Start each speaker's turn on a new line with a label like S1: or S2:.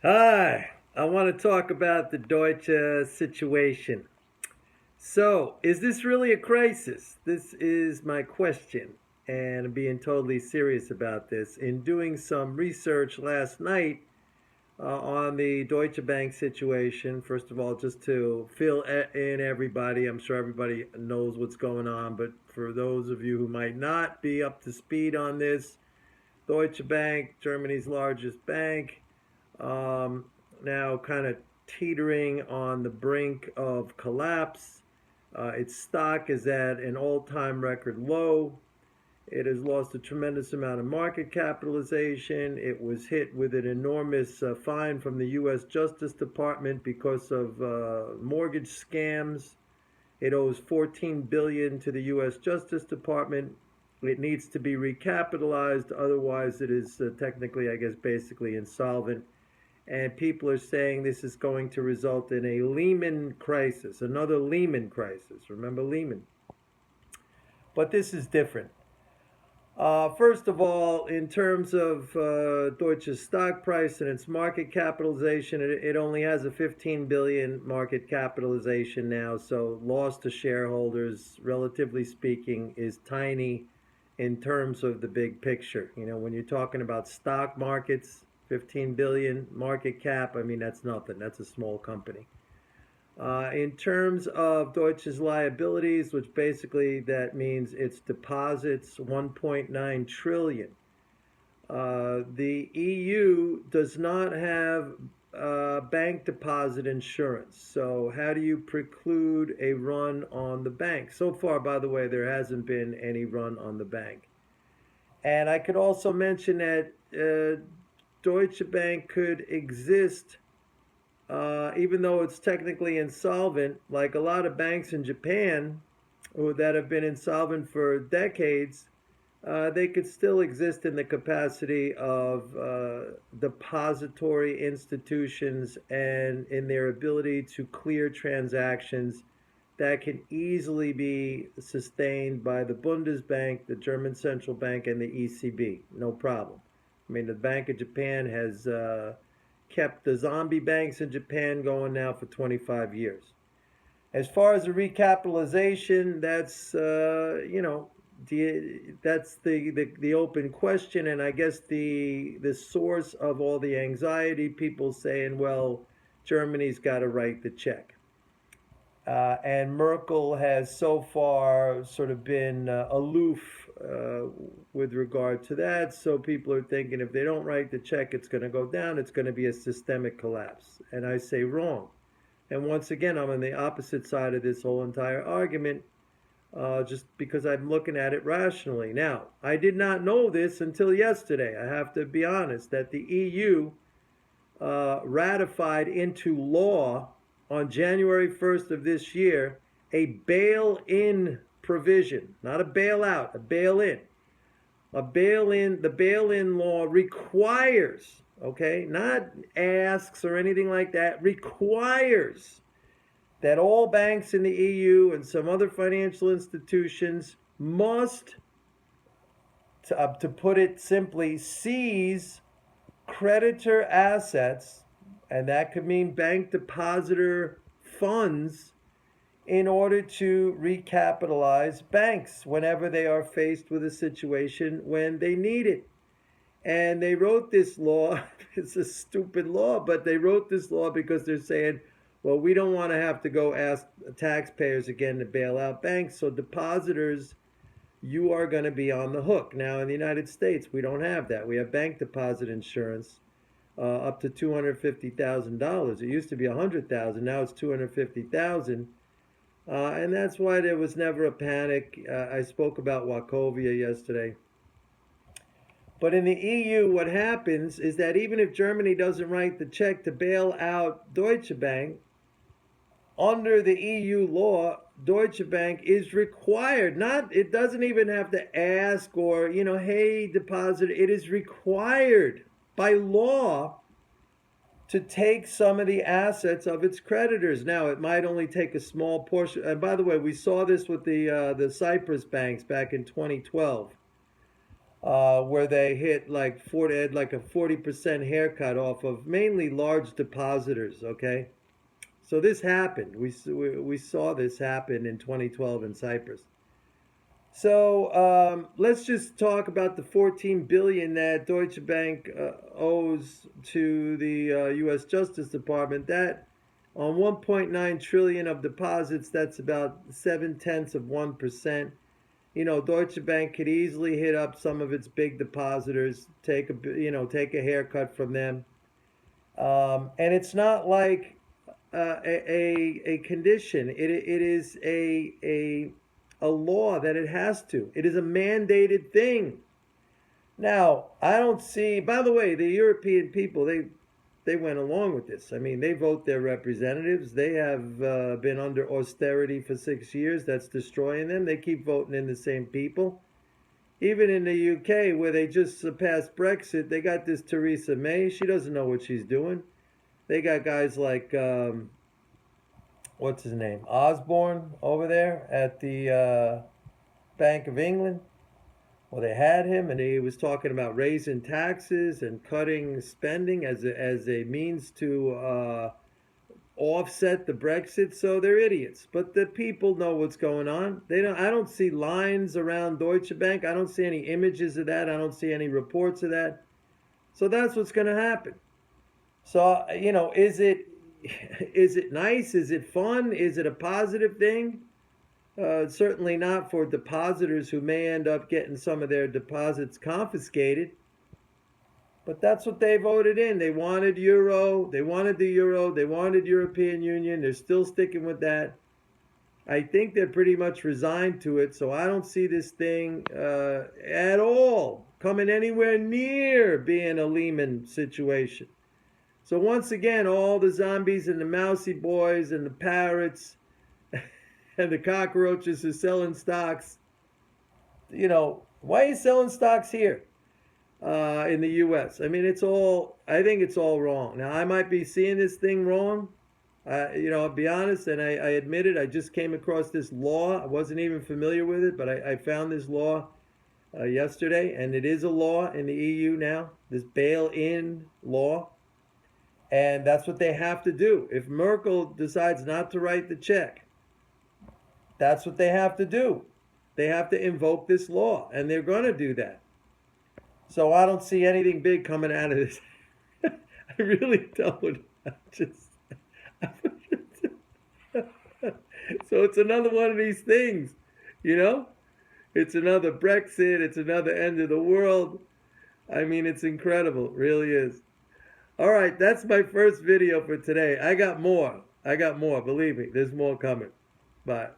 S1: Hi, I want to talk about the Deutsche situation. So, is this really a crisis? This is my question, and I'm being totally serious about this. In doing some research last night on the Deutsche Bank situation, first of all, just to fill in everybody, I'm sure everybody knows what's going on, but for those of you who might not be up to speed on this, Deutsche Bank, Germany's largest bank, um, now kind of teetering on the brink of collapse. Its stock is at an all time record low. It has lost a tremendous amount of market capitalization. It was hit with an enormous fine from the U.S. Justice Department because of mortgage scams. It owes 14 billion dollars to the U.S. Justice Department. It needs to be recapitalized, otherwise it is technically, I guess, basically insolvent. And people are saying this is going to result in a Lehman crisis, another Lehman crisis. Remember Lehman? But this is different. First of all, in terms of Deutsche's stock price and its market capitalization, it only has a 15 billion market capitalization now, so loss to shareholders, relatively speaking, is tiny in terms of the big picture. You know, when you're talking about stock markets, 15 billion market cap, I mean, that's nothing. That's a small company. In terms of Deutsche's liabilities, which basically that means its deposits, 1.9 trillion. The EU does not have bank deposit insurance. So how do you preclude a run on the bank? So far, by the way, there hasn't been any run on the bank. And I could also mention that Deutsche Bank could exist even though it's technically insolvent, like a lot of banks in Japan that have been insolvent for decades, they could still exist in the capacity of depository institutions and in their ability to clear transactions that can easily be sustained by the Bundesbank, the German central bank, and the ECB. No problem. I mean, the Bank of Japan has kept the zombie banks in Japan going now for 25 years. As far as the recapitalization, that's that's the open question, and I guess the source of all the anxiety. People saying, well, Germany's got to write the check. And Merkel has so far sort of been aloof with regard to that. So people are thinking if they don't write the check, it's going to go down. It's going to be a systemic collapse. And I say wrong. And once again, I'm on the opposite side of this whole entire argument just because I'm looking at it rationally. Now, I did not know this until yesterday. I have to be honest that the EU ratified into law on January 1st of this year a bail in provision, not a bailout, a bail in. A bail in, the bail in law requires, okay, not asks or anything like that, requires that all banks in the EU and some other financial institutions must, to put it simply, seize creditor assets, and that could mean bank depositor funds, in order to recapitalize banks whenever they are faced with a situation when they need it. And they wrote this law, it's a stupid law, but they wrote this law because they're saying, well, we don't want to have to go ask taxpayers again to bail out banks, so depositors, you are going to be on the hook. Now, in the United States, we don't have that. We have bank deposit insurance up to $250,000. It used to be $100,000. Now it's $250,000. And that's why there was never a panic. I spoke about Wachovia yesterday. But in the EU, what happens is that even if Germany doesn't write the check to bail out Deutsche Bank, under the EU law, Deutsche Bank is required, not, it doesn't even have to ask or, hey, depositor, it is required by law to take some of the assets of its creditors. Now, it might only take a small portion. And by the way, we saw this with the Cyprus banks back in 2012. where they hit like 40, had like a 40% haircut off of mainly large depositors. Okay, so this happened. We saw this happen in 2012 in Cyprus. So let's just talk about the 14 billion that Deutsche Bank owes to the U.S. Justice Department. That on 1.9 trillion of deposits, that's about 0.7%. You know, Deutsche Bank could easily hit up some of its big depositors, take a haircut from them, and it's not like a condition. It is a law that it has to. It is a mandated thing. Now, I don't see. By the way, the European people they went along with this. I mean, they vote their representatives. They have been under austerity for 6 years. That's destroying them. They keep voting in the same people. Even in the UK, where they just surpassed Brexit, they got this Theresa May. She doesn't know what she's doing. They got guys like what's his name, Osborne over there at the Bank of England. Well, they had him, and he was talking about raising taxes and cutting spending as a means to offset the Brexit. So they're idiots. But the people know what's going on. They don't. I don't see lines around Deutsche Bank. I don't see any images of that. I don't see any reports of that. So that's what's going to happen. So is it nice? Is it fun? Is it a positive thing? Certainly not for depositors who may end up getting some of their deposits confiscated. But that's what they voted in. They wanted euro. They wanted the euro. They wanted European Union. They're still sticking with that. I think they're pretty much resigned to it. So I don't see this thing at all coming anywhere near being a Lehman situation. So once again, all the zombies and the mousy boys and the parrots and the cockroaches are selling stocks. Why are you selling stocks here in the U.S.? I mean, I think it's all wrong. Now, I might be seeing this thing wrong. I'll be honest, and I admit it. I just came across this law. I wasn't even familiar with it, but I found this law yesterday, and it is a law in the EU now, this bail-in law. And that's what they have to do. If Merkel decides not to write the check, that's what they have to do. They have to invoke this law, and they're going to do that. So I don't see anything big coming out of this. I really don't. So it's another one of these things, you know? It's another Brexit. It's another end of the world. I mean, it's incredible. It really is. All right, that's my first video for today. I got more. Believe me, there's more coming. Bye.